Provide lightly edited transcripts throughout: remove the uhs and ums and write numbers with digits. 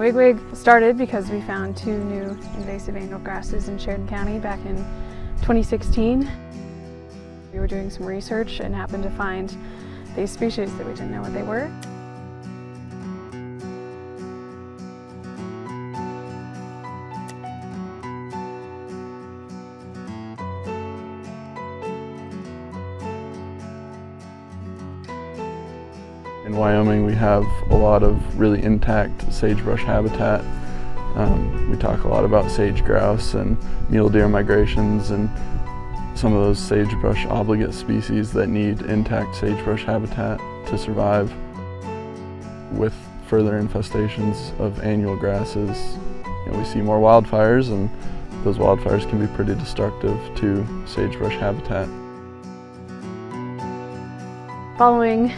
NEWIGWG started because we found 2 new invasive annual grasses in Sheridan County back in 2016. We were doing some research and happened to find these species that we didn't know what they were. In Wyoming, we have a lot of really intact sagebrush habitat. We talk a lot about sage grouse and mule deer migrations and some of those sagebrush obligate species that need intact sagebrush habitat to survive. With further infestations of annual grasses, we see more wildfires, and those wildfires can be pretty destructive to sagebrush habitat. Following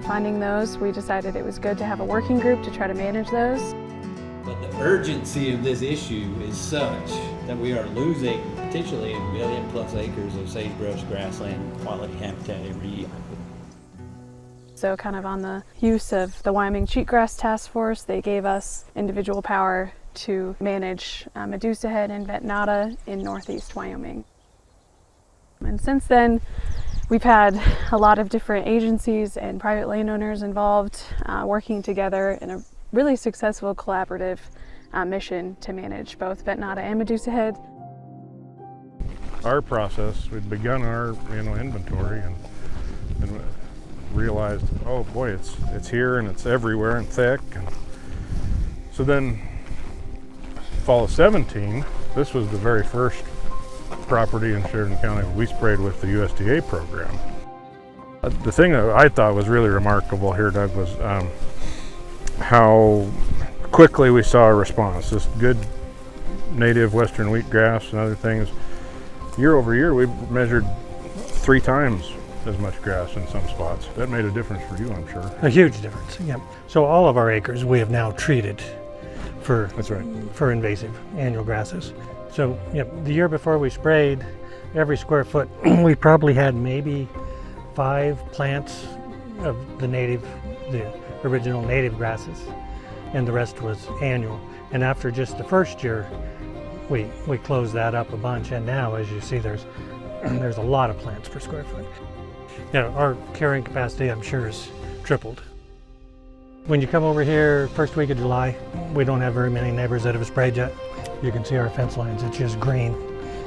finding those, we decided it was good to have a working group to try to manage those. But the urgency of this issue is such that we are losing potentially 1 million+ acres of sagebrush grassland quality habitat every year. So kind of on the use of the Wyoming Cheatgrass Task Force, they gave us individual power to manage Medusahead and Ventenata in Northeast Wyoming. And since then, we've had a lot of different agencies and private landowners involved working together in a really successful collaborative mission to manage both Ventenata and Medusahead. Our process, we'd begun our inventory and realized, oh boy, it's here and it's everywhere and thick. And so then fall of 17, this was the very first property in Sheridan County we sprayed with the USDA program. The thing that I thought was really remarkable here, Doug, was how quickly we saw a response. This good native western wheatgrass and other things. Year over year, we measured 3 times as much grass in some spots. That made a difference for you, I'm sure. A huge difference, yeah. So all of our acres we have now treated for, That's right, for invasive annual grasses. So the year before we sprayed, every square foot, we probably had maybe 5 plants of the original native grasses, and the rest was annual. And after just the first year, we closed that up a bunch, and now, as you see, there's a lot of plants per square foot. Our carrying capacity, I'm sure, is tripled. When you come over here first week of July, we don't have very many neighbors that have sprayed yet. You can see our fence lines, it's just green,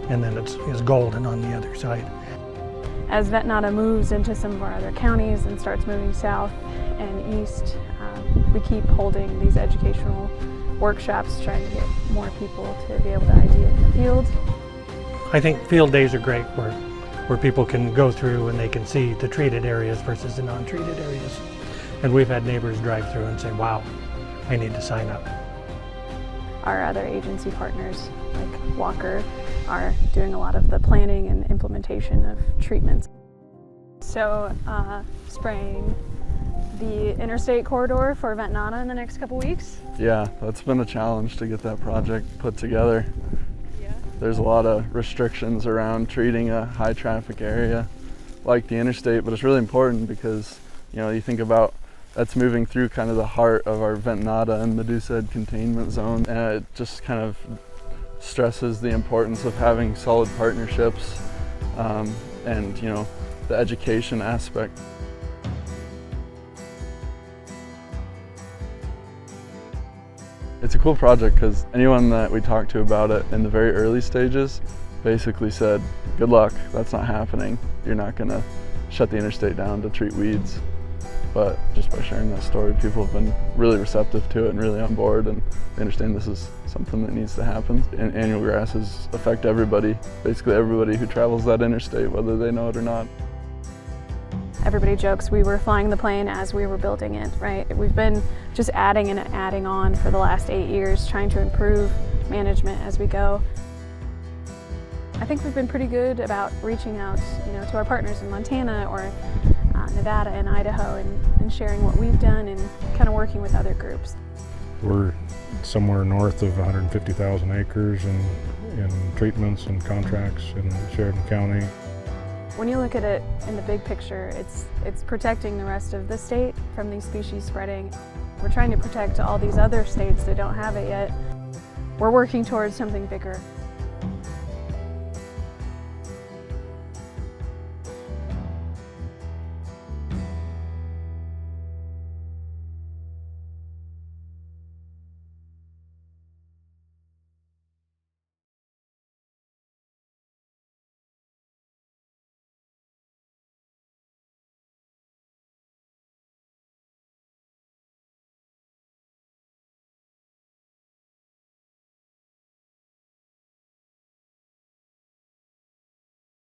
and then it's golden on the other side. As Ventenata moves into some of our other counties and starts moving south and east, we keep holding these educational workshops, trying to get more people to be able to ID it in the field. I think field days are great where people can go through and they can see the treated areas versus the non-treated areas. And we've had neighbors drive through and say, wow, I need to sign up. Our other agency partners, like Walker, are doing a lot of the planning and implementation of treatments. So spraying the interstate corridor for Ventenata in the next couple weeks? Yeah, that's been a challenge to get that project put together. Yeah. There's a lot of restrictions around treating a high traffic area like the interstate, but it's really important because you think about that's moving through kind of the heart of our Ventenata and Medusahead containment zone, and it just kind of stresses the importance of having solid partnerships and the education aspect. It's a cool project because anyone that we talked to about it in the very early stages basically said, good luck, that's not happening. You're not going to shut the interstate down to treat weeds. But just by sharing that story, people have been really receptive to it and really on board, and they understand this is something that needs to happen. And annual grasses affect everybody, basically everybody who travels that interstate, whether they know it or not. Everybody jokes we were flying the plane as we were building it, right? We've been just adding and adding on for the last 8 years, trying to improve management as we go. I think we've been pretty good about reaching out, to our partners in Montana or Nevada and Idaho and sharing what we've done and kind of working with other groups. We're somewhere north of 150,000 acres in treatments and contracts in Sheridan County. When you look at it in the big picture, it's protecting the rest of the state from these species spreading. We're trying to protect all these other states that don't have it yet. We're working towards something bigger.